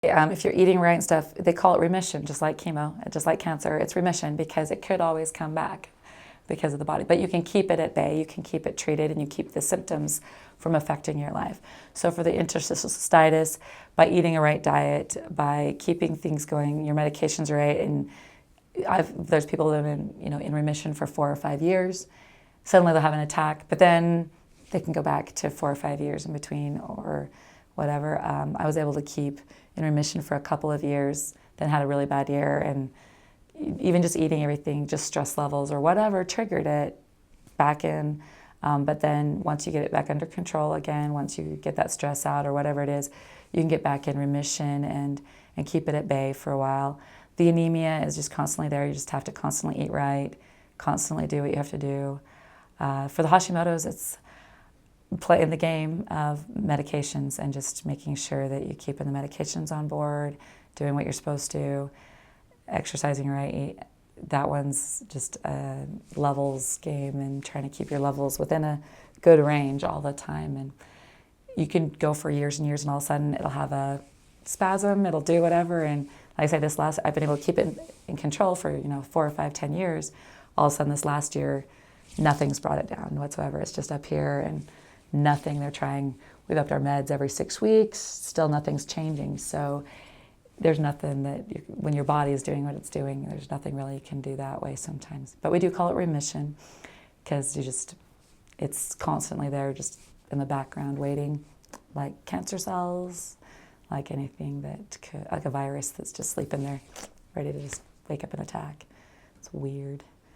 If you're eating right and stuff, they call it remission, just like chemo, just like cancer. It's remission because it could always come back because of the body. But you can keep it at bay, you can keep it treated, and you keep the symptoms from affecting your life. So for the interstitial cystitis, by eating a right diet, by keeping things going, your medications right, and there's people that have been, in remission for 4 or 5 years. Suddenly they'll have an attack, but then they can go back to 4 or 5 years in between or whatever. I was able to keep in remission for a couple of years, then had a really bad year, and even just eating everything, just stress levels or whatever triggered it back in. But then once you get it back under control again, once you get that stress out or whatever it is, you can get back in remission and keep it at bay for a while. The anemia is just constantly there. You just have to constantly eat right, constantly do what you have to do. For the Hashimoto's, it's play in the game of medications and just making sure that you're keeping the medications on board, doing what you're supposed to, exercising right. That one's just a levels game and trying to keep your levels within a good range all the time. And you can go for years and years and all of a sudden it'll have a spasm, it'll do whatever. And like I say, I've been able to keep it in control for 4 or 5, 10 years. All of a sudden this last year, nothing's brought it down whatsoever. It's just up here and nothing. We've upped our meds every 6 weeks, still nothing's changing. So there's nothing that, when your body is doing what it's doing, there's nothing really you can do that way sometimes. But we do call it remission because it's constantly there, just in the background waiting, like cancer cells, like anything like a virus that's just sleeping there, ready to just wake up and attack. It's weird.